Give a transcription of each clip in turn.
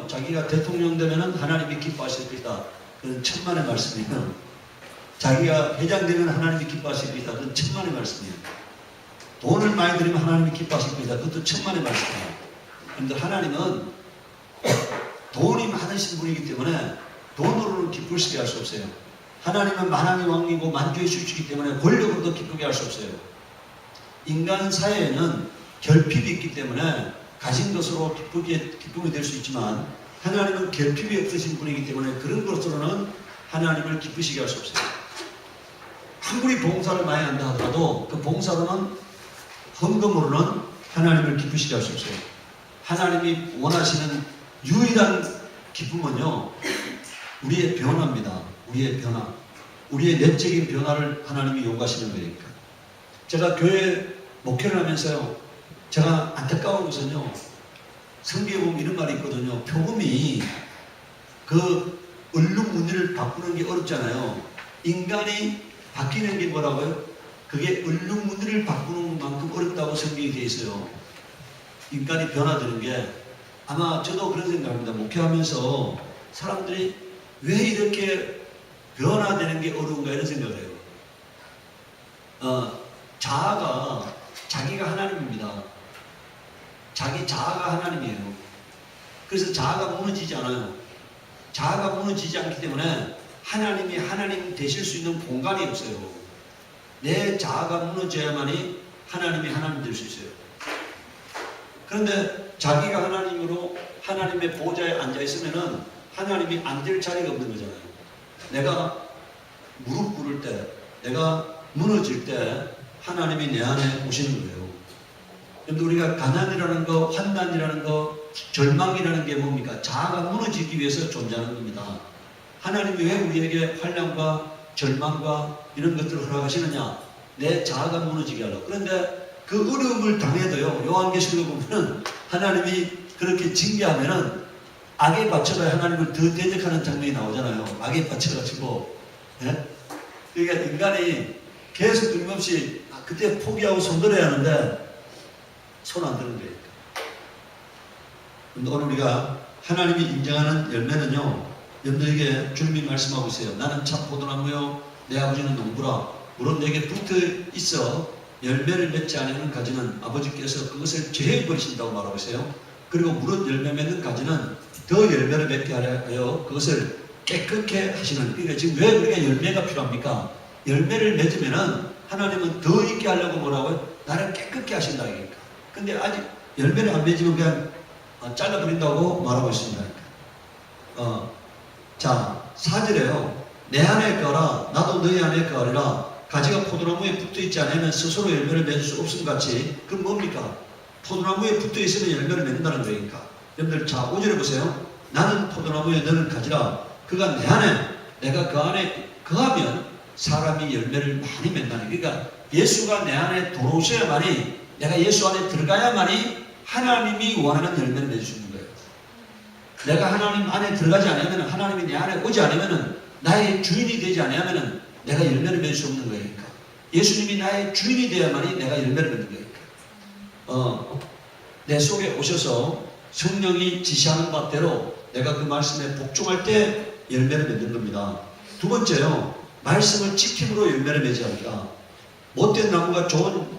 자기가 대통령 되면은 하나님이 기뻐하실 것이다. 그건 천만의 말씀이에요. 자기가 회장 되면 하나님이 기뻐하실 것이다. 그건 천만의 말씀이에요. 돈을 많이 들이면 하나님이 기뻐하실 것이다. 그것도 천만의 말씀이에요. 그런데 하나님은 돈이 많으신 분이기 때문에 돈으로는 기쁘시게 할 수 없어요. 하나님은 만왕의 왕이고 만주의 주시기 때문에 권력으로도 기쁘게 할 수 없어요. 인간 사회에는 결핍이 있기 때문에 가진 것으로 기쁨이 될 수 있지만 하나님은 결핍이 없으신 분이기 때문에 그런 것으로는 하나님을 기쁘시게 할 수 없어요. 아무리 봉사를 많이 한다 하더라도 그 봉사로는 헌금으로는 하나님을 기쁘시게 할 수 없어요. 하나님이 원하시는 유일한 기쁨은요, 우리의 변화입니다. 우리의 변화. 우리의 내적인 변화를 하나님이 요구하시는 거니까. 제가 교회 목회를 하면서요, 제가 안타까운 것은요, 성경에 보면 이런 말이 있거든요. 복음이 그 얼룩무늬를 바꾸는 게 어렵잖아요. 인간이 바뀌는 게 뭐라고요? 그게 얼룩무늬를 바꾸는 만큼 어렵다고 성경이 되어 있어요. 인간이 변화되는 게. 아마 저도 그런 생각합니다. 목회하면서 사람들이 왜 이렇게 변화되는 게 어려운가 이런 생각을 해요. 자아가 자기가 하나님입니다. 자기 자아가 하나님이에요. 그래서 자아가 무너지지 않아요. 자아가 무너지지 않기 때문에 하나님이 하나님 되실 수 있는 공간이 없어요. 내 자아가 무너져야만이 하나님이 하나님 될 수 있어요. 그런데 자기가 하나님으로 하나님의 보좌에 앉아 있으면은 하나님이 앉을 자리가 없는 거잖아요. 내가 무릎 꿇을 때, 내가 무너질 때 하나님이 내 안에 오시는 거예요. 그런데 우리가 가난이라는 거, 환난이라는 거, 절망이라는 게 뭡니까? 자아가 무너지기 위해서 존재하는 겁니다. 하나님이 왜 우리에게 환난과 절망과 이런 것들을 허락하시느냐? 내 자아가 무너지게 하려고. 그런데 그 어려움을 당해도요, 요한계시록에 보면은 하나님이 그렇게 징계하면은 악에 받쳐가 하나님을 더 대적하는 장면이 나오잖아요. 악에 받쳐가지고. 예? 그러니까 인간이 계속 끊임없이 그때 포기하고 손 들어야 하는데 손 안 드는 거예요. 그런데 오늘 우리가 하나님이 인정하는 열매는요, 여러분들에게 주님이 말씀하고 있어요. 나는 참 포도나무요, 내 아버지는 농부라. 물론 내게 붙어 있어 열매를 맺지 않으면 가지는 아버지께서 그것을 제해 버리신다고 말하고 있어요. 그리고 무릇 열매 맺는 가지는 더 열매를 맺게 하여 그것을 깨끗게 하시는. 그러니까 지금 왜 우리가 열매가 필요합니까? 열매를 맺으면은 하나님은 더 있게 하려고 뭐라고요? 나를 깨끗게 하신다 이니까. 근데 아직 열매를 안 맺으면 그냥 잘라버린다고 말하고 있습니다. 자, 4절에요. 내 안에 거라 나도 너희 안에 거리라. 가지가 포도나무에 붙어있지 않으면 스스로 열매를 맺을 수 없음 같이. 그럼 뭡니까? 포도나무에 붙어있으면 열매를 맺는다는 거니까. 여러분들 자 5절에 보세요. 나는 포도나무에 너는 가지라. 그가 내 안에 내가 그 안에 거하면 사람이 열매를 많이 맺나니. 그러니까 예수가 내 안에 들어오셔야만이, 내가 예수 안에 들어가야만이 하나님이 원하는 열매를 맺을 수 있는 거예요. 내가 하나님 안에 들어가지 않으면, 하나님이 내 안에 오지 않으면, 나의 주인이 되지 않으면 내가 열매를 맺을 수 없는 거니까. 예수님이 나의 주인이 되어야만이 내가 열매를 맺는 거니까. 내 속에 오셔서 성령이 지시하는 바대로 내가 그 말씀에 복종할 때 열매를 맺는 겁니다. 두 번째요, 말씀을 지킴으로 열매를 맺어야 합니다. 못된 나무가 좋은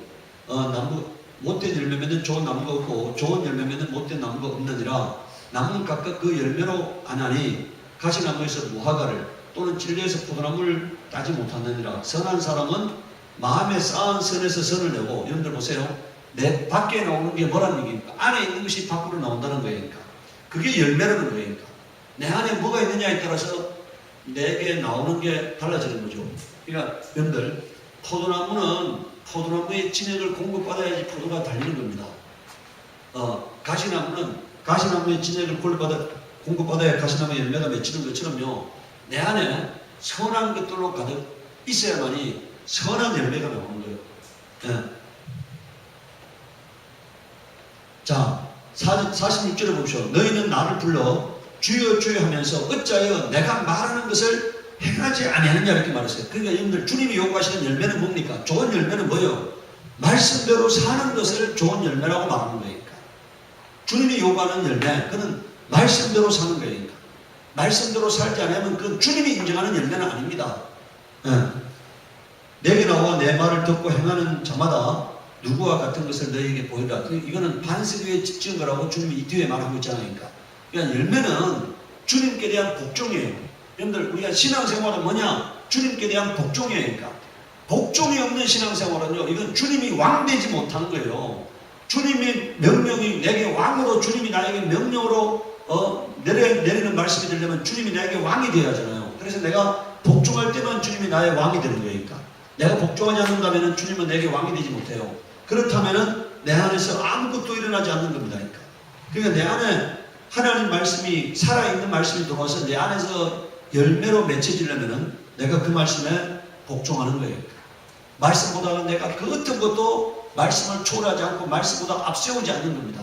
못된 열매 맺는 좋은 나무가 없고 좋은 열매 맺는 못된 나무가 없느니라. 나무는 각각 그 열매로 아나니 가시나무에서 무화과를 또는 진리에서 포도나무를 따지 못하느니라. 선한 사람은 마음에 쌓은 선에서 선을 내고. 여러분들 보세요. 내 밖에 나오는 게 뭐라는 얘기입니까? 안에 있는 것이 밖으로 나온다는 거니까. 그게 열매라는 거니까. 내 안에 뭐가 있느냐에 따라서 내게 나오는 게 달라지는 거죠. 그러니까 여러분들, 포도나무는 포도나무의 진액을 공급받아야지 포도가 달리는 겁니다. 가시나무는 가시나무의 진액을 공급받아야 가시나무의 열매가 맺히는 것처럼요, 내 안에 선한 것들로 가득 있어야만이 선한 열매가 나오는 거예요. 예. 자, 46절에 보십시오. 너희는 나를 불러 주여 주여 하면서 어찌하여 내가 말하는 것을 행하지 아니하느냐 이렇게 말했어요. 그러니까 여러분들, 주님이 요구하시는 열매는 뭡니까? 좋은 열매는 뭐예요? 말씀대로 사는 것을 좋은 열매라고 말하는 거니까. 주님이 요구하는 열매, 그는 말씀대로 사는 거니까. 말씀대로 살지 않으면 그건 주님이 인정하는 열매는 아닙니다. 예. 내게 나와 내 말을 듣고 행하는 자마다 누구와 같은 것을 너희에게 보이라. 이거는 반석 위에 지은 거라고 주님이 이 뒤에 말하고 있잖아요. 그러니까 열매는 주님께 대한 복종이에요. 여러분들 우리가 신앙생활은 뭐냐? 주님께 대한 복종이에요. 그러니까 복종이 없는 신앙생활은요, 이건 주님이 왕되지 못하는 거예요. 주님이 명령이 내게 왕으로, 주님이 나에게 명령으로 내리는 말씀이 되려면 주님이 나에게 왕이 되어야 하잖아요. 그래서 내가 복종할 때만 주님이 나의 왕이 되는 거예요. 그러니까 내가 복종하지 않는다면 주님은 내게 왕이 되지 못해요. 그렇다면 내 안에서 아무것도 일어나지 않는 겁니다. 그러니까 내 안에 하나님 말씀이, 살아있는 말씀이 들어와서 내 안에서 열매로 맺혀지려면 내가 그 말씀에 복종하는 거예요. 말씀보다는 내가 그 어떤 것도 말씀을 초월하지 않고 말씀보다 앞세우지 않는 겁니다.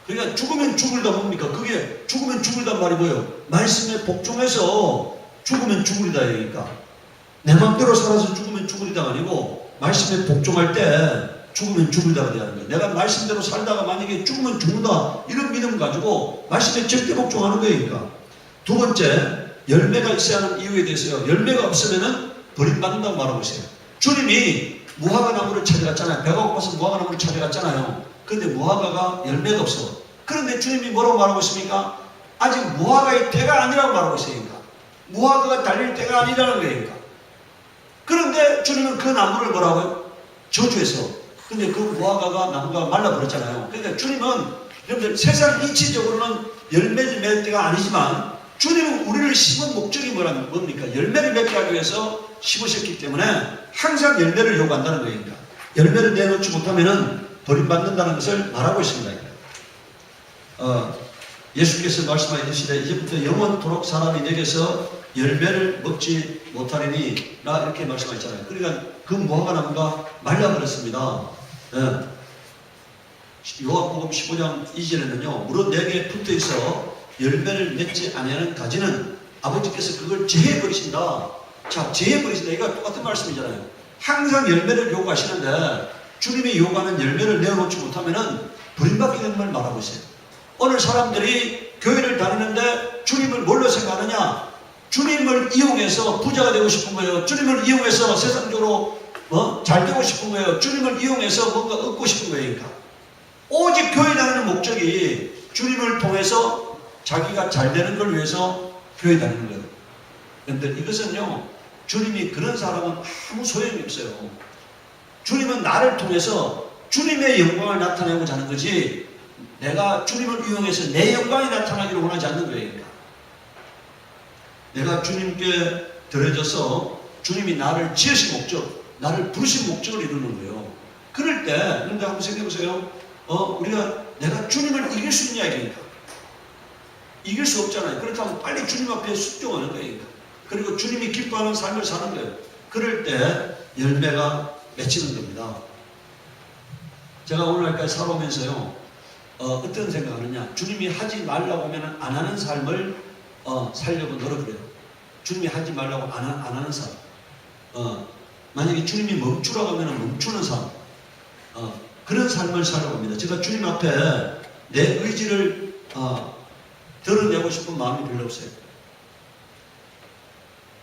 그러니까 죽으면 죽을다 뭡니까? 그게 죽으면 죽을단 말이 뭐예요? 말씀에 복종해서 죽으면 죽으리다 얘기니까. 내 마음대로 살아서 죽으면 죽으리다가 아니고 말씀에 복종할 때 죽으면 죽으리다가 되는 거예요. 내가 말씀대로 살다가 만약에 죽으면 죽는다 이런 믿음 가지고 말씀에 절대 복종하는 거예요. 그러니까. 두 번째, 열매가 있어야 하는 이유에 대해서요. 열매가 없으면은 버림받는다고 말하고 있어요. 주님이 무화과 나무를 찾아갔잖아요. 배가 고파서 무화과 나무를 찾아갔잖아요. 그런데 무화과가 열매가 없어. 그런데 주님이 뭐라고 말하고 있습니까? 아직 무화과의 때가 아니라고 말하고 있으니까. 무화과가 달릴 때가 아니라는 거예요. 그러니까. 그런데 주님은 그 나무를 뭐라고요? 저주해서. 근데 그 무화과가 나무가 말라버렸잖아요. 그러니까 주님은 여러분들 세상 이치적으로는 열매를 맺을 때가 아니지만 주님은 우리를 심은 목적이 뭡니까? 열매를 맺게 하기 위해서 심으셨기 때문에 항상 열매를 요구한다는 거예요. 그러니까. 열매를 내놓지 못하면 버림받는다는 것을 말하고 있습니다. 예수께서 말씀하시되 이제부터 영원토록 사람이 내게서 열매를 먹지 못하리니 라 이렇게 말씀하셨잖아요. 그러니까 그 무화과 나무가 말라버렸습니다. 요한복음 15장 2절에는요, 무릇 내게 붙어있어 열매를 맺지 아니하는 가지는 아버지께서 그걸 제해버리신다. 자, 제해버리신다. 이거 똑같은 말씀이잖아요. 항상 열매를 요구하시는데 주님이 요구하는 열매를 내어놓지 못하면 버림받게 되는 걸 말하고 있어요. 오늘 사람들이 교회를 다니는데 주님을 뭘로 생각하느냐? 주님을 이용해서 부자가 되고 싶은 거예요. 주님을 이용해서 세상적으로 잘 되고 싶은 거예요. 주님을 이용해서 뭔가 얻고 싶은 거예요. 그러니까. 오직 교회 다니는 목적이 주님을 통해서 자기가 잘 되는 걸 위해서 교회 다니는 거예요. 그런데 이것은요, 주님이 그런 사람은 아무 소용이 없어요. 주님은 나를 통해서 주님의 영광을 나타내고자 하는 거지, 내가 주님을 이용해서 내 영광이 나타나기를 원하지 않는 거예요. 그러니까. 내가 주님께 드려져서 주님이 나를 지으신 목적, 나를 부르신 목적을 이루는 거예요. 그럴 때, 그런데 한번 생각해보세요. 우리가 내가 주님을 이길 수 있냐 이러니까. 이길 수 없잖아요. 그렇다면 빨리 주님 앞에 순종하는 거예요. 그리고 주님이 기뻐하는 삶을 사는 거예요. 그럴 때 열매가 맺히는 겁니다. 제가 오늘까지 살아오면서요, 어떤 생각하느냐. 주님이 하지 말라고 하면 안 하는 삶을 살려고 노력을 해요. 주님이 하지 말라고 안 하는 삶. 만약에 주님이 멈추라고 하면 멈추는 삶. 그런 삶을 살려고 합니다. 제가 주님 앞에 내 의지를 드러내고 싶은 마음이 별로 없어요.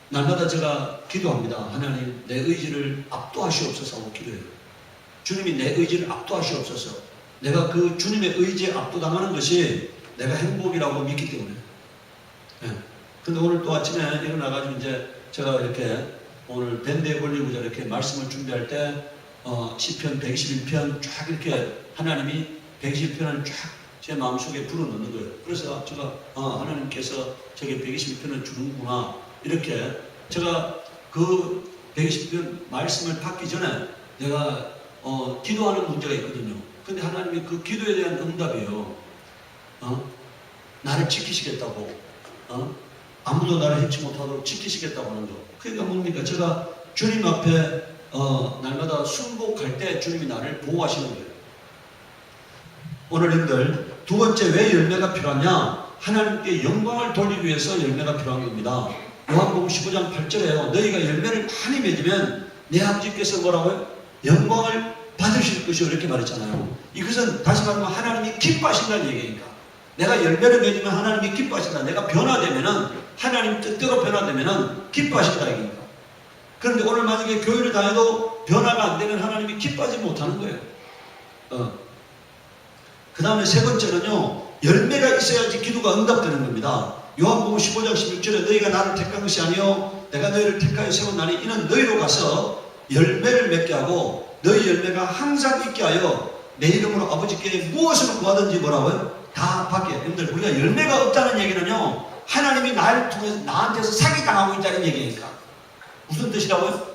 날마다 제가 기도합니다. 하나님, 내 의지를 압도하시옵소서 하고 기도해요. 주님이 내 의지를 압도하시옵소서. 내가 그 주님의 의지에 압도당하는 것이 내가 행복이라고 믿기 때문에. 근데 오늘 또 아침에 일어나가지고 이제 제가 이렇게 오늘 밴드에 걸리고자 이렇게 말씀을 준비할 때 시편 121편 쫙 이렇게 하나님이 121편을 쫙 제 마음속에 불어넣는 거예요. 그래서 제가 하나님께서 저게 121편을 주는구나 이렇게 제가 그 121편 말씀을 받기 전에 내가 기도하는 문제가 있거든요. 근데 하나님이 그 기도에 대한 응답이에요. 나를 지키시겠다고, 아무도 나를 해치 못하도록 지키시겠다고 하는 거. 그러니까 뭡니까? 제가 주님 앞에 날마다 순복할 때 주님이 나를 보호하시는 거예요. 오늘 여러분들 두 번째 왜 열매가 필요하냐? 하나님께 영광을 돌리기 위해서 열매가 필요한 겁니다. 요한복음 15장 8절에요. 너희가 열매를 많이 맺으면 내 아버지께서 뭐라고요? 영광을 받으실 것이요 이렇게 말했잖아요. 이것은 다시 말하면 하나님이 기뻐하신다는 얘기니까. 내가 열매를 맺으면 하나님이 기뻐하신다. 내가 변화되면은 하나님 뜻대로 변화되면은 기뻐하신다 이겁니다. 그런데 오늘 만약에 교회를 다녀도 변화가 안 되면 하나님이 기뻐하지 못하는 거예요. 그 다음에 세 번째는요, 열매가 있어야지 기도가 응답되는 겁니다. 요한복음 15장 16절에 너희가 나를 택한 것이 아니요 내가 너희를 택하여 세웠나니 이는 너희로 가서 열매를 맺게 하고 너희 열매가 항상 있게 하여 내 이름으로 아버지께 무엇을 구하든지 뭐라고요? 다 받게. 여러분들 우리가 열매가 없다는 얘기는요, 하나님이 나를 통해서 나한테서 사기당하고 있다는 얘기니까. 무슨 뜻이라고요?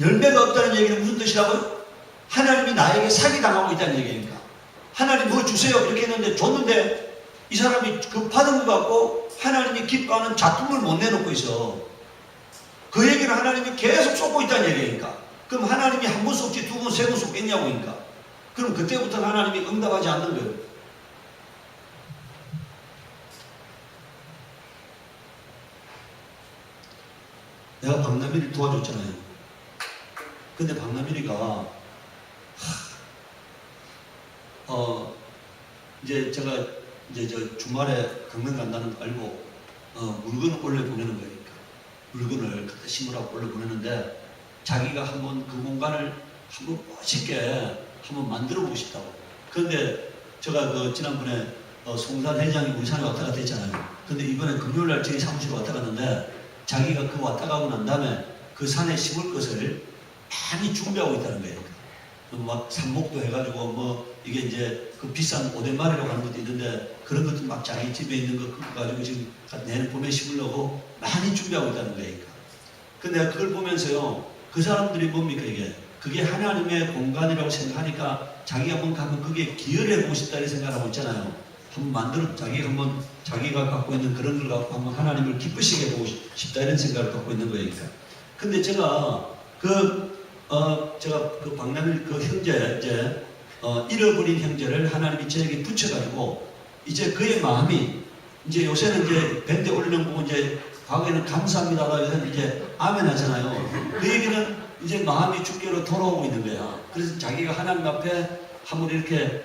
열매가 없다는 얘기는 무슨 뜻이라고요? 하나님이 나에게 사기당하고 있다는 얘기니까. 하나님 뭐 주세요 이렇게 했는데 줬는데 이 사람이 그 받은 것 갖고 하나님이 기뻐하는 작품을 못 내놓고 있어. 그 얘기를 하나님이 계속 쏟고 있다는 얘기니까. 그럼 하나님이 한 번 쏟지 두 번, 세 번 쏟겠냐고 그러니까. 그럼 그때부터 하나님이 응답하지 않는 거예요. 내가 박나미를 도와줬잖아요. 근데 박나미가 이제 제가 이제 저 주말에 강릉 간다는 거 알고 물건을 올려 보내는 거니까 물건을 갖다 심으라고 올려 보내는데 자기가 한번 그 공간을 한번 멋있게 한번 만들어 보고 싶다고. 그런데 제가 그 지난번에 송산 회장이 우리 산에 왔다 갔다 했잖아요. 근데 이번에 금요일날 저희 사무실에 왔다 갔는데 자기가 그 왔다 가고 난 다음에 그 산에 심을 것을 많이 준비하고 있다는 거예요. 막 삽목도 해가지고 뭐 이게 이제 그 비싼 오뎅말이라고 하는 것도 있는데 그런 것도 막 자기 집에 있는 거 그거 가지고 지금 내년 봄에 심으려고 많이 준비하고 있다는 거예요. 근데 내가 그걸 보면서요, 그 사람들이 뭡니까 이게? 그게 하나님의 공간이라고 생각하니까 자기가 뭔가 한번 그게 기여를 해보고 싶다 이런 생각을 하고 있잖아요. 한번 만들어 자기가 갖고 있는 그런 걸 갖고 한번 하나님을 기쁘시게 보고 싶다 이런 생각을 갖고 있는 거예요. 근데 제가 제가 그 박남일 그 형제 이제 잃어버린 형제를 하나님이 저에게 붙여가지고 이제 그의 마음이 이제 요새는 이제 밴드 올리는 거 보고 이제 과거에는 감사합니다라고 해서 이제 아멘 하잖아요. 그 얘기는 이제 마음이 주께로 돌아오고 있는 거야. 그래서 자기가 하나님 앞에 한번 이렇게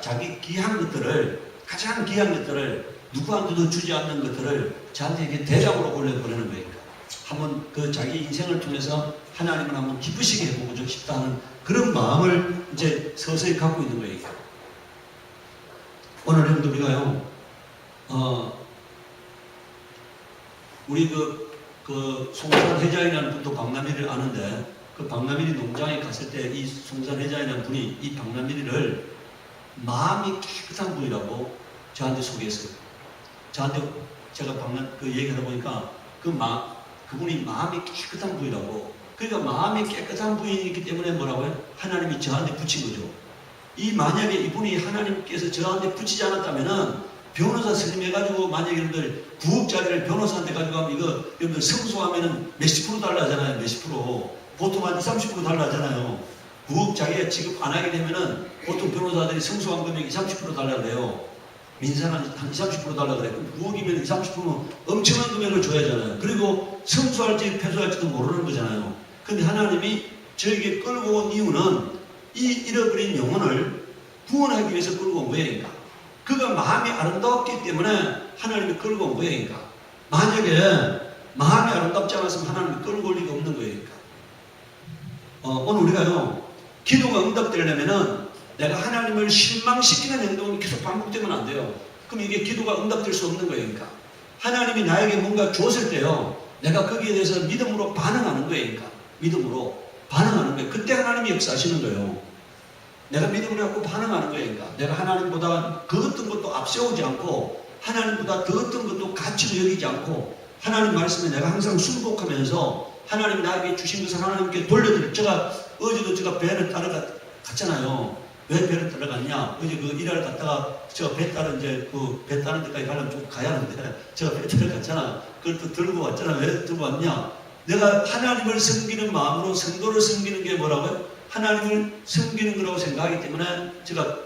자기 귀한 것들을, 가장 귀한 것들을 누구한테도 주지 않는 것들을 저한테 이렇게 대작으로 올려보내는 거니까. 한번 그 자기 인생을 통해서 하나님을 한번 기쁘시게 해보고 싶다는 그런 마음을 이제 서서히 갖고 있는 거예요. 오늘 여러분들 우리가요, 우리 그 송산 회장이라는 분도 박남일을 아는데 그 박남일이 농장에 갔을 때 이 송산 회장이라는 분이 이 박남일을 마음이 깨끗한 분이라고 저한테 소개했어요. 저한테 제가 그 얘기하다 보니까 그분이 마음이 깨끗한 분이라고. 그러니까 마음이 깨끗한 분이기 때문에 뭐라고요? 하나님이 저한테 붙인 거죠. 만약에 이분이 하나님께서 저한테 붙이지 않았다면은 변호사 선임해가지고 만약에 여러분들 9억짜리를 변호사한테 가지고 가면 이거 여러분들 승소하면은 몇십 프로 달라잖아요. 몇십 프로. 보통 한 20, 30% 달라잖아요. 9억 자기가 지급 안 하게 되면은 보통 변호사들이 승소한 금액 20, 30% 달라 그래요. 민사는 한 20, 30% 달라 그래요. 그럼 9억이면 20, 30%는 엄청난 금액을 줘야 하잖아요. 그리고 승소할지 패소할지도 모르는 거잖아요. 근데 하나님이 저에게 끌고 온 이유는 이 잃어버린 영혼을 구원하기 위해서 끌고 온 거예요. 그가 마음이 아름다웠기 때문에 하나님이 끌고 온 거예요. 만약에 마음이 아름답지 않았으면 하나님이 끌고 올 리가 없는 거예요. 오늘 우리가요, 기도가 응답되려면은 내가 하나님을 실망시키는 행동이 계속 반복되면 안 돼요. 그럼 이게 기도가 응답될 수 없는 거예요. 하나님이 나에게 뭔가 줬을 때요, 내가 거기에 대해서 믿음으로 반응하는 거예요. 믿음으로 반응하는 거예요. 그때 하나님이 역사하시는 거예요. 내가 믿음을 갖고 반응하는 거예요. 내가 하나님보다 그 어떤 것도 앞세우지 않고 하나님보다 그 어떤 것도 가치로 여기지 않고 하나님 말씀에 내가 항상 순복하면서 하나님 나에게 주신 것을 하나님께 돌려드릴. 어제도 제가 배를 따라갔잖아요. 왜 배를 따라갔냐? 어제 그 일하러 갔다가 제가 배 따라 이제 그 배 따는 데까지 가려면 좀 가야 하는데 제가 배 따라갔잖아. 그걸 또 들고 왔잖아. 왜 들고 왔냐? 내가 하나님을 섬기는 마음으로 성도를 섬기는 게 뭐라고요? 하나님을 섬기는 거라고 생각하기 때문에 제가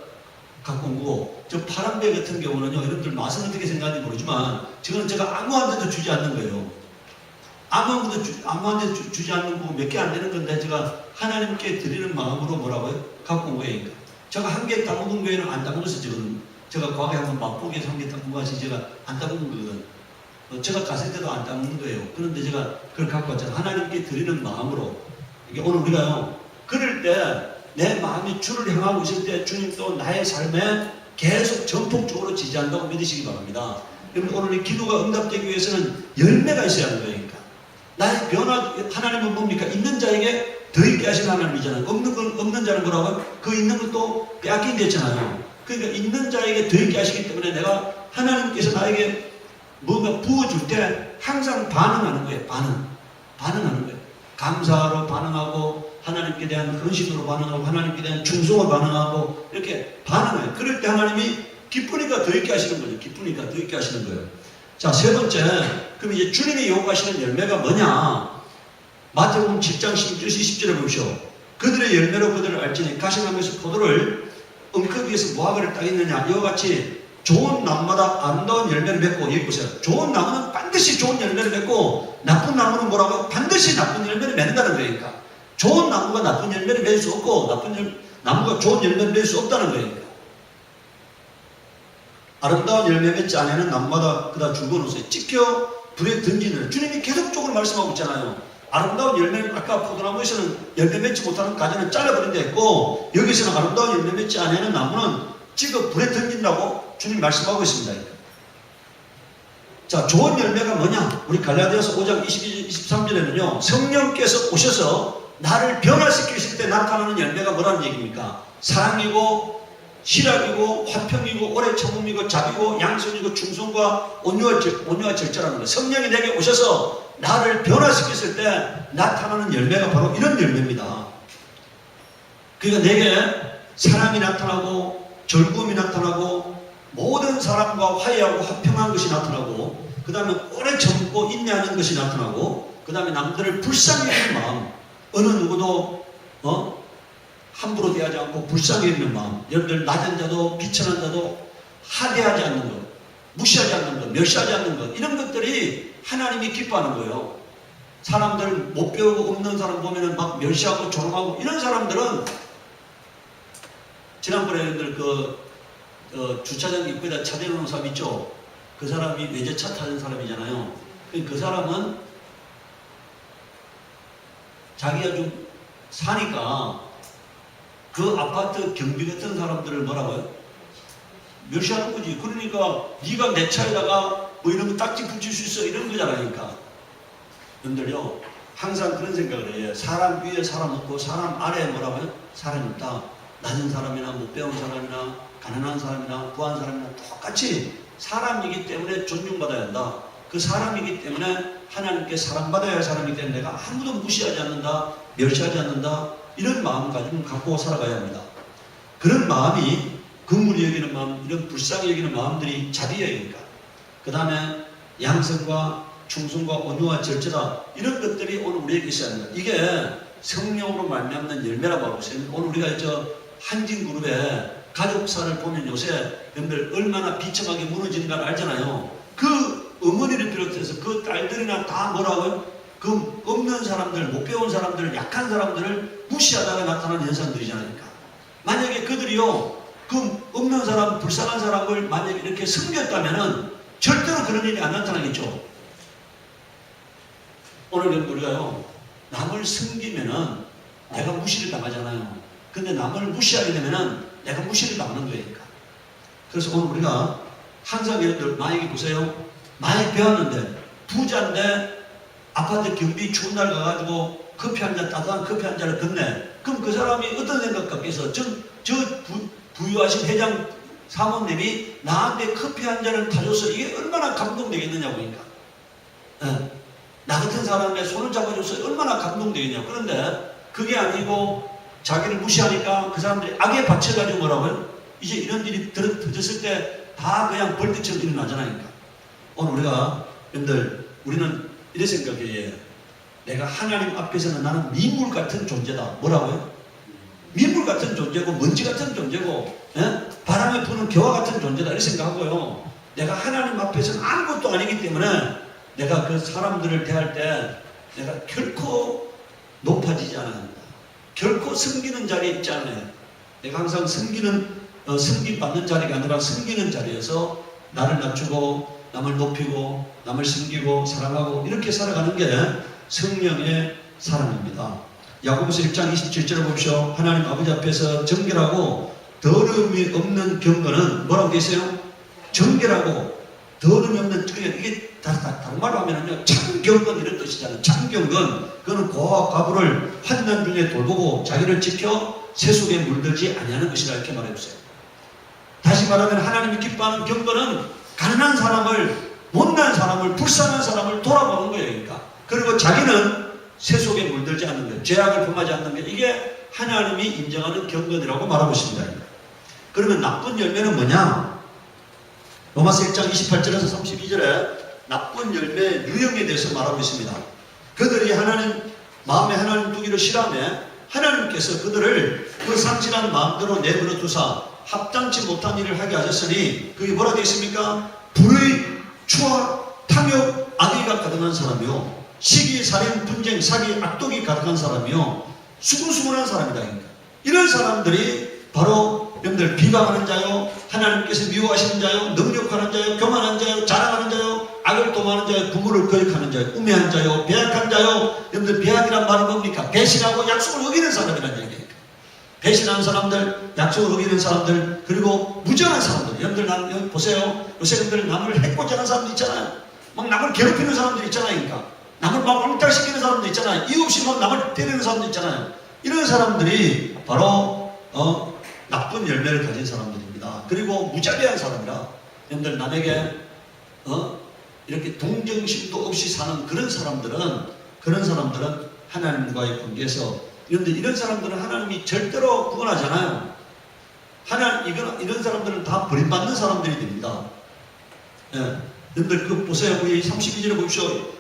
갖고 온 거고, 저 파란배 같은 경우는요, 여러분들 맛은 어떻게 생각하는지 모르지만 저는 제가 아무한테도 주지 않는 거예요. 아무한테도 주지 않는 거고 몇 개 안 되는 건데 제가 하나님께 드리는 마음으로 뭐라고요? 갖고 온 거예요. 제가 한 개 따먹은 거에는 안 따먹어서 제가 과거에 한번 맛보기에 삼계탕 맛이 제가 안 따먹는 거거든. 제가 갔을 때도 안 따먹는 거예요. 그런데 제가 그걸 갖고 왔잖아요. 하나님께 드리는 마음으로. 이게 오늘 우리가요, 그럴 때 내 마음이 주를 향하고 있을 때 주님도 나의 삶에 계속 전폭적으로 지지한다고 믿으시기 바랍니다. 여러분, 오늘 이 기도가 응답되기 위해서는 열매가 있어야 하는 거예요. 그러니까. 나의 변화, 하나님은 뭡니까? 있는 자에게 더 있게 하시는 하나님이잖아요. 없는 자는 뭐라고요? 그 있는 것도 빼앗긴 잖아요. 그러니까 있는 자에게 더 있게 하시기 때문에 내가 하나님께서 나에게 뭔가 부어줄 때 항상 반응하는 거예요. 반응하는 거예요. 감사로 반응하고, 하나님께 대한 헌신으로 반응하고, 하나님께 대한 충성으로 반응하고, 이렇게 반응해요. 그럴 때 하나님이 기쁘니까 더 있게 하시는 거죠. 기쁘니까 더 있게 하시는 거예요. 자, 세 번째, 그럼 이제 주님이 요구하시는 열매가 뭐냐? 마태복음 10장 10절에 보십시오. 그들의 열매로 그들을 알지니 가시나무에서 포도를 엉터기에서 무화과를 따겠느냐. 이와 같이 좋은 나무마다 아름다운 열매를 맺고, 여기 보세요. 좋은 나무는 반드시 좋은 열매를 맺고, 나쁜 나무는 뭐라고? 반드시 나쁜 열매를 맺는다는 거니까. 좋은 나무가 나쁜 열매를 맺을 수 없고, 나무가 좋은 열매를 맺을 수 없다는 거니까. 아름다운 열매 맺지 않으면 나무마다 그다 죽어놓으세요. 찍혀 불에 던지는. 주님이 계속적으로 말씀하고 있잖아요. 아름다운 열매는 아까 포도나무에서는 열매 맺지 못하는 가지는 잘라버린다 했고, 여기서는 아름다운 열매 맺지 않으면 나무는 찍어 불에 던진다고 주님 말씀하고 있습니다. 자, 좋은 열매가 뭐냐? 우리 갈라디아서 5장 22, 23절에는요, 성령께서 오셔서 나를 변화시키실 때 나타나는 열매가 뭐라는 얘기입니까? 사랑이고, 희락이고, 화평이고, 오래 참음이고, 자비고, 양선이고, 충성과 온유와 절제라는 거예요. 성령이 내게 오셔서 나를 변화시켰을 때 나타나는 열매가 바로 이런 열매입니다. 그러니까 내게 사랑이 나타나고, 절구음이 나타나고, 모든 사람과 화해하고 화평한 것이 나타나고, 그 다음에 오래 참고 인내하는 것이 나타나고, 그 다음에 남들을 불쌍히 여기는 마음, 어느 누구도 함부로 대하지 않고 불쌍히 여기는 마음, 여러분들 낮은 자도 비천한 자도 하대하지 않는 것, 무시하지 않는 것, 멸시하지 않는 것, 이런 것들이 하나님이 기뻐하는 거예요. 사람들 못 배우고 없는 사람 보면은 막 멸시하고 조롱하고, 이런 사람들은 지난번에 여러분들 주차장 입구에다 차 대놓은 사람 있죠? 그 사람이 외제차 타는 사람이잖아요. 그 사람은 자기가 좀 사니까 그 아파트 경비 같은 사람들을 뭐라고요? 멸시하는 거지. 그러니까 네가 내 차에다가 뭐 이런 거 딱지 붙일 수 있어, 이런 거잖아요. 그러니까 여러분들요, 항상 그런 생각을 해요. 사람 위에 사람 없고 사람 아래에 뭐라고요? 사람이 없다. 낮은 사람이나 못 배운 사람이나 가난한 사람이나 부한 사람이나 똑같이 사람이기 때문에 존중받아야 한다. 그 사람이기 때문에 하나님께 사랑받아야 할 사람이기 때문에 내가 아무도 무시하지 않는다, 멸시하지 않는다, 이런 마음가짐을 갖고 살아가야 합니다. 그런 마음이 긍휼히 여기는 마음, 이런 불쌍히 여기는 마음들이 자비예요니까. 그 다음에 양성과 충성과 온유와 절제다, 이런 것들이 오늘 우리에게 있어야 합니다. 이게 성령으로 말미암는 열매라고 하고 있어요. 오늘 우리가 한진그룹에 가족사를 보면 요새 여러분들 얼마나 비참하게 무너지는가 알잖아요. 그 어머니를 비롯해서 그 딸들이나 다 뭐라고요? 그 없는 사람들, 못 배운 사람들, 약한 사람들을 무시하다가 나타나는 현상들이잖아요. 그러니까. 만약에 그들이요, 그 없는 사람, 불쌍한 사람을 만약에 이렇게 섬겼다면은 절대로 그런 일이 안 나타나겠죠. 오늘 우리가요, 남을 섬기면은 내가 무시를 당하잖아요. 근데 남을 무시하게 되면은 내가 무시를 당하는 거니까. 그래서 오늘 우리가 항상 여러분들 만약에 보세요. 많이 배웠는데 부자인데 아파트 경비 추운 날 가가지고 커피 한 잔, 따뜻한 커피 한 잔을 건네. 그럼 그 사람이 어떤 생각 갖겠어? 저 부유하신 회장 사모님이 나한테 커피 한 잔을 타줘서 이게 얼마나 감동되겠느냐고. 그러니까. 네. 나 같은 사람의 손을 잡아줘서 얼마나 감동되겠냐고. 그런데 그게 아니고 자기를 무시하니까 그 사람들이 악에 받쳐가지고 뭐라고요? 이제 이런 일이 터졌을 때 다 그냥 벌떼처럼 일어나잖아요. 그러니까. 오늘 우리가, 여러분들, 우리는 이런 생각이에요. 내가 하나님 앞에서는 나는 민물 같은 존재다. 뭐라고요? 민물 같은 존재고, 먼지 같은 존재고, 바람에 부는 겨와 같은 존재다. 이렇게 생각하고요. 내가 하나님 앞에서는 아무것도 아니기 때문에 내가 그 사람들을 대할 때 내가 결코 높아지지 않아야 합니다. 결코 섬기는 자리에 있지 않아요. 내가 항상 섬기는 섬김받는 자리가 아니라 섬기는 자리에서 나를 낮추고 남을 높이고 남을 섬기고 사랑하고 이렇게 살아가는 게 성령의 사랑입니다. 야고보서 1장 27절을 보십시오. 하나님 아버지 앞에서 정결하고 더러움이 없는 경건은 뭐라고 되어 있어요? 정결하고 더러움이 없는 경건. 이게 다른 말로 하면은요, 참경건 이런 뜻이잖아요. 참경건, 그거는 고아와 과부를 환난 중에 돌보고 자기를 지켜 세속에 물들지 아니하는 것이라 이렇게 말해주세요. 다시 말하면 하나님이 기뻐하는 경건은 가난한 사람을, 못난 사람을, 불쌍한 사람을 돌아보는 거예요. 그러니까. 그리고 자기는 세속에 물들지 않는 거예요. 죄악을 범하지 않는 게, 이게 하나님이 인정하는 경건이라고 말하고 있습니다. 그러면 나쁜 열매는 뭐냐? 로마서 1장 28절에서 32절에 나쁜 열매 유형에 대해서 말하고 있습니다. 그들이 마음에 하나님 두기를 싫어하며 하나님께서 그들을 그 상실한 마음대로 내버려 두사 합당치 못한 일을 하게 하셨으니, 그게 뭐라 되어 있습니까? 불의, 추악, 탐욕, 악의가 가득한 사람이요, 시기, 살인, 분쟁, 사기, 악독이 가득한 사람이요, 수군수군한 사람이다. 이런 사람들이 바로 여러분들 비방하는 자요, 하나님께서 미워하시는 자요, 능력하는 자요, 교만한 자요, 자랑하는 자요, 악을 도모하는 자요, 부모를 거역하는 자요, 우매한 자요, 배약한 자요. 여러분들 배약이란 말은 뭡니까? 배신하고 약속을 어기는 사람이라는 얘기예요. 배신하는 사람들, 약속을 어기는 사람들, 그리고 무정한 사람들. 여러분들 여기 보세요. 요새 여러분들 남을 해코지 하는 사람들 있잖아요. 막 남을 괴롭히는 사람들 있잖아요. 그러니까 남을 막 왕따시키는 사람들 있잖아요. 이유 없이 막 남을 때리는 사람들 있잖아요. 이런 사람들이 바로 나쁜 열매를 가진 사람들입니다. 그리고 무자비한 사람이라, 여러분들 남에게 이렇게 동정심도 없이 사는 그런 사람들은 하나님과의 관계에서, 그런데 이런 사람들은 하나님이 절대로 구원하잖아요. 이런 사람들은 다 버림받는 사람들이 됩니다. 예. 여러분들 그 보세요. 우리 32절에 보십시오.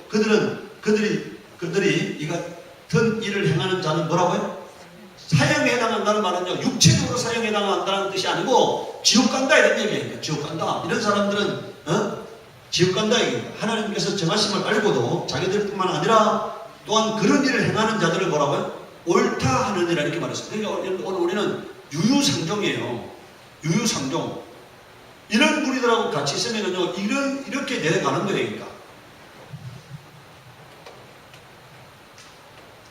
그들이 이 같은 일을 행하는 자는 뭐라고요? 사형에 해당한다는 말은요, 육체적으로 사형에 해당한다는 뜻이 아니고 지옥 간다 이런 얘기예요. 지옥 간다. 이런 사람들은 지옥 간다 얘기입니다. 하나님께서 정하심을 알고도 자기들뿐만 아니라 또한 그런 일을 행하는 자들을 뭐라고요? 옳다 하느니라 이렇게 말했어요. 그러니까 오늘 우리는 유유상종이에요. 유유상종. 이런 무리들하고 같이 있으면요, 이렇게 내려가는 거예요. 그러니까.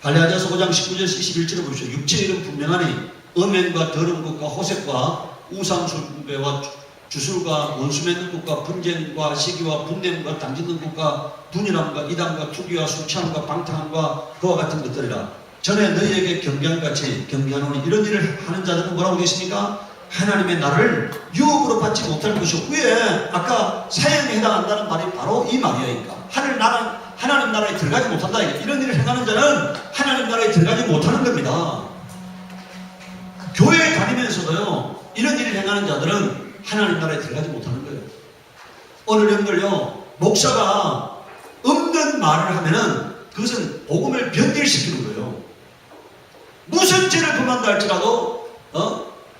갈라디아서 5장 19절 21절을 보십시오. 육체의 일은 분명하니 음행과 더러운 것과 호색과 우상숭배와 주술과 원수 맺는 것과 분쟁과 시기와 분냄과 당짓는 것과 분이람과 이단과 투기와 술 취함과 방탕함과 그와 같은 것들이라. 전에 너희에게 경계함같이 경계하노니 이런 일을 하는 자들은 뭐라고 되십니까? 하나님의 나라를 유업으로 받지 못할 것이요. 왜? 아까 사형에 해당한다는 말이 바로 이 말이니까. 하나님 나라에 들어가지 못한다. 이런 일을 행하는 자는 하나님 나라에 들어가지 못하는 겁니다. 교회에 다니면서도요, 이런 일을 행하는 자들은 하나님 나라에 들어가지 못하는 거예요. 오늘 여러분들요, 목사가 없는 말을 하면은 그것은 복음을 변질시키는 거예요. 무슨 죄를 범한다 할지라도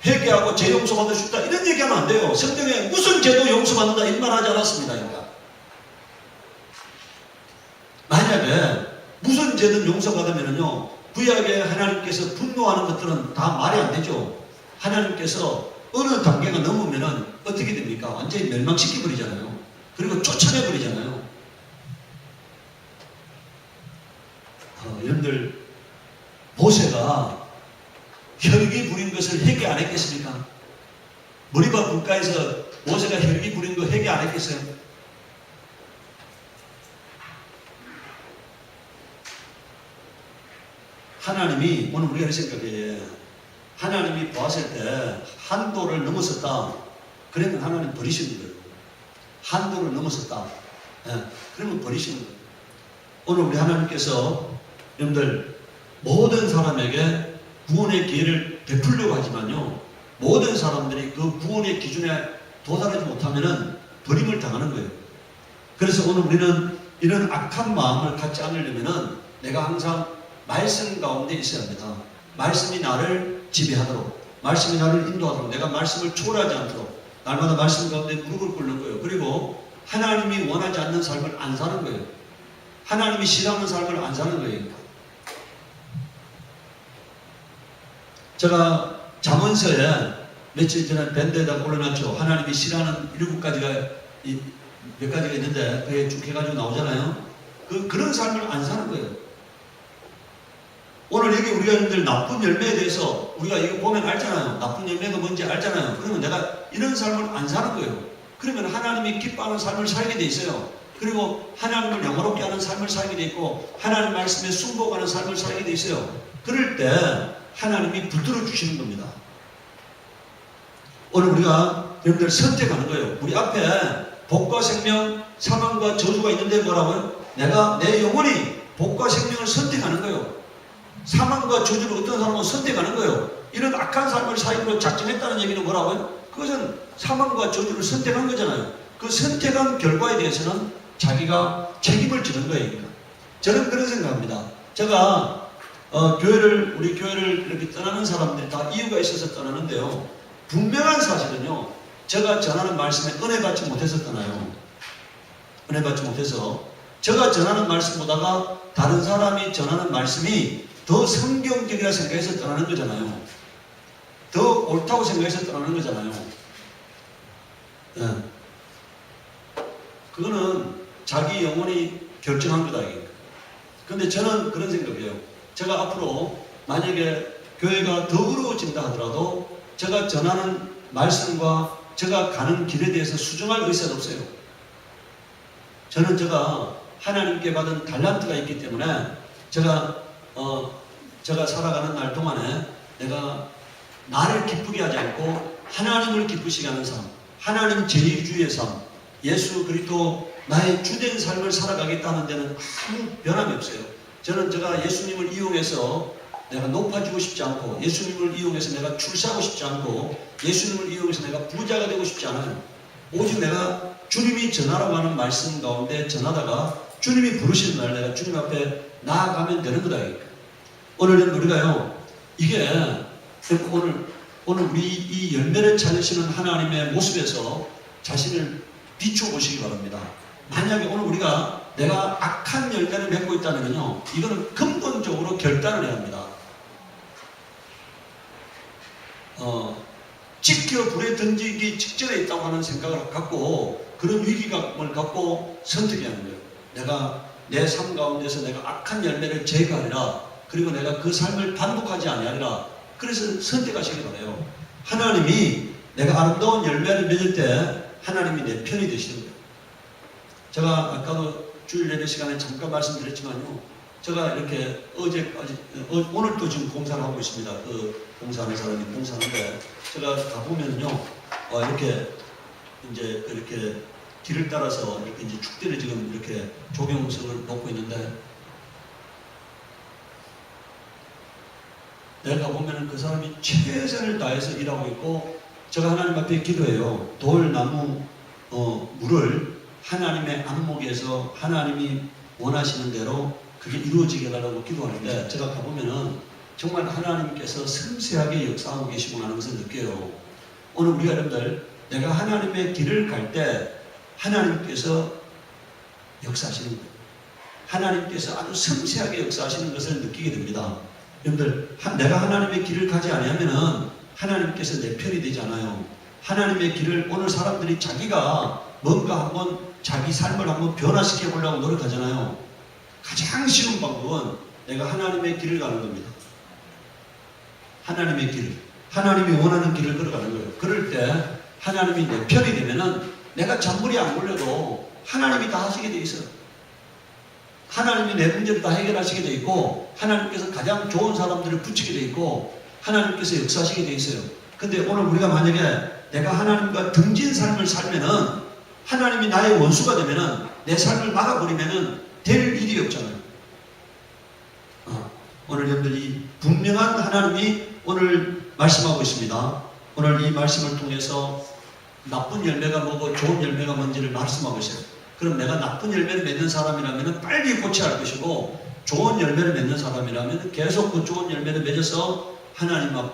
회개하고 죄 용서받을 수 있다 이런 얘기하면 안 돼요. 성경에 무슨 죄도 용서받는다 이런 말 하지 않았습니다. 그러니까. 만약에 무슨 죄든 용서받으면은요, 구약에 하나님께서 분노하는 것들은 다 말이 안 되죠. 하나님께서 어느 단계가 넘으면은 어떻게 됩니까? 완전히 멸망시켜버리잖아요. 그리고 쫓아내버리잖아요. 여러분들, 모세가 혈기 부린 것을 회개 안 했겠습니까? 머리바 불가에서 모세가 혈기 부린 거 회개 안 했겠어요? 하나님이, 오늘 우리가 생각해, 하나님이 보았을 때 한도를 넘어섰다. 그러면 하나님 버리시는 거예요. 한도를 넘어섰다. 그러면 버리시는 거예요. 오늘 우리 하나님께서 여러분들 모든 사람에게 구원의 기회를 베풀려고 하지만요, 모든 사람들이 그 구원의 기준에 도달하지 못하면은 버림을 당하는 거예요. 그래서 오늘 우리는 이런 악한 마음을 갖지 않으려면은 내가 항상 말씀 가운데 있어야 합니다. 말씀이 나를 지배하도록, 말씀이 나를 인도하도록, 내가 말씀을 초월하지 않도록 날마다 말씀 가운데 무릎을 꿇는 거예요. 그리고 하나님이 원하지 않는 삶을 안 사는 거예요. 하나님이 싫어하는 삶을 안 사는 거예요. 제가 잠언서에 며칠 전에 밴드에다 올려놨죠. 하나님이 싫어하는 7가지가 몇 가지가 있는데 그게 쭉 해가지고 나오잖아요. 그런 삶을 안 사는 거예요. 오늘 여기 우리가 여러분들 나쁜 열매에 대해서 우리가 이거 보면 알잖아요. 나쁜 열매가 뭔지 알잖아요. 그러면 내가 이런 삶을 안 사는 거예요. 그러면 하나님이 기뻐하는 삶을 살게 돼 있어요. 그리고 하나님을 영화롭게 하는 삶을 살게 돼 있고 하나님 말씀에 순복하는 삶을 살게 돼 있어요. 그럴 때 하나님이 붙들어 주시는 겁니다. 오늘 우리가 여러분들 선택하는 거예요. 우리 앞에 복과 생명, 사망과 저주가 있는데 뭐라고요? 내가 내 영혼이 복과 생명을 선택하는 거예요. 사망과 저주를 어떤 사람은 선택하는 거예요. 이런 악한 삶을 살기로 작정했다는 얘기는 뭐라고요? 그것은 사망과 저주를 선택한 거잖아요. 그 선택한 결과에 대해서는 자기가 책임을 지는 거예요. 저는 그런 생각합니다. 제가 우리 교회를 이렇게 떠나는 사람들이 다 이유가 있어서 떠나는데요. 분명한 사실은요. 제가 전하는 말씀에 은혜 받지 못해서 떠나요. 은혜 받지 못해서 제가 전하는 말씀보다가 다른 사람이 전하는 말씀이 더 성경적이라 생각해서 떠나는 거잖아요. 더 옳다고 생각해서 떠나는 거잖아요. 네. 그거는 자기 영혼이 결정한 거다. 그런데 저는 그런 생각이에요. 제가 앞으로 만약에 교회가 더 어려워진다 하더라도 제가 전하는 말씀과 제가 가는 길에 대해서 수정할 의사는 없어요. 저는 제가 하나님께 받은 달란트가 있기 때문에 제가 살아가는 날 동안에 내가 나를 기쁘게 하지 않고 하나님을 기쁘시게 하는 삶, 하나님 제2주의 삶, 예수 그리스도 나의 주된 삶을 살아가겠다는 데는 아무 변함이 없어요. 제가 예수님을 이용해서 내가 높아지고 싶지 않고 예수님을 이용해서 내가 출세하고 싶지 않고 예수님을 이용해서 내가 부자가 되고 싶지 않아요. 오직 내가 주님이 전하라고 하는 말씀 가운데 전하다가 주님이 부르시는 날 내가 주님 앞에 나아가면 되는 거다. 오늘은 우리가요, 이게 오늘 우리 이 열매를 찾으시는 하나님의 모습에서 자신을 비춰보시기 바랍니다. 만약에 오늘 우리가 내가 악한 열매를 맺고 있다면요, 이거는 근본적으로 결단을 해야 합니다. 지켜 불에 던지기 직전에 있다고 하는 생각을 갖고 그런 위기감을 갖고 선택해야 하는 거예요. 내가 내 삶 가운데서 내가 악한 열매를 제거하리라. 그리고 내가 그 삶을 반복하지 아니하리라. 그래서 선택하시기 바라요. 하나님이 내가 아름다운 열매를 맺을 때 하나님이 내 편이 되시는 거예요. 제가 아까도 주일 예배 시간에 잠깐 말씀드렸지만요. 제가 이렇게 오늘도 지금 공사를 하고 있습니다. 공사하는 사람이 공사하는데 제가 가보면요. 이렇게 이제 이렇게 길을 따라서 이렇게 이제 축대를 지금 이렇게 조경석을 놓고 있는데 내가 보면은 그 사람이 최선을 다해서 일하고 있고 제가 하나님 앞에 기도해요. 돌, 나무, 물을 하나님의 안목에서 하나님이 원하시는 대로 그게 이루어지게 하라고 기도하는데 제가 가보면은 정말 하나님께서 섬세하게 역사하고 계시구나 하는 것을 느껴요. 오늘 우리가 여러분들 내가 하나님의 길을 갈 때 하나님께서 역사하시는 거예요. 하나님께서 아주 섬세하게 역사하시는 것을 느끼게 됩니다. 여러분들 내가 하나님의 길을 가지 않으면은 하나님께서 내 편이 되지 않아요. 하나님의 길을 오늘 사람들이 자기가 뭔가 한번 자기 삶을 한번 변화시켜 보려고 노력하잖아요. 가장 쉬운 방법은 내가 하나님의 길을 가는 겁니다. 하나님의 길, 하나님이 원하는 길을 걸어가는 거예요. 그럴 때 하나님이 내 편이 되면은 내가 잔물이 안 걸려도 하나님이 다 하시게 돼 있어요. 하나님이 내 문제를 다 해결하시게 돼 있고 하나님께서 가장 좋은 사람들을 붙이게 돼 있고 하나님께서 역사하시게 돼 있어요. 근데 오늘 우리가 만약에 내가 하나님과 등진 삶을 살면은 하나님이 나의 원수가 되면은 내 삶을 막아버리면은 될 일이 없잖아요. 오늘 여러분들이 분명한 하나님이 오늘 말씀하고 있습니다. 오늘 이 말씀을 통해서 나쁜 열매가 뭐고 좋은 열매가 뭔지를 말씀하고 있어요. 그럼 내가 나쁜 열매를 맺는 사람이라면 빨리 고쳐야 할 것이고 좋은 열매를 맺는 사람이라면 계속 그 좋은 열매를 맺어서 하나님과의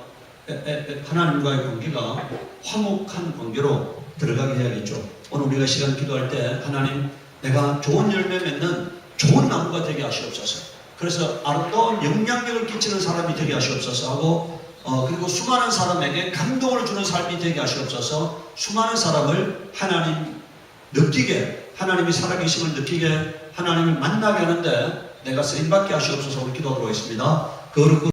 관계가 화목한 관계로 들어가게 해야겠죠. 오늘 우리가 시간 기도할 때 하나님 내가 좋은 열매 맺는 좋은 나무가 되게 하시옵소서. 그래서 아름다운 영향력을 끼치는 사람이 되게 하시옵소서 하고 그리고 수많은 사람에게 감동을 주는 삶이 되게 하시옵소서. 수많은 사람을 하나님 느끼게, 하나님이 살아계심을 느끼게, 하나님을 만나게 하는데 내가 쓰임받게 하시옵소서. 우리 기도하도록 하겠습니다. 거룩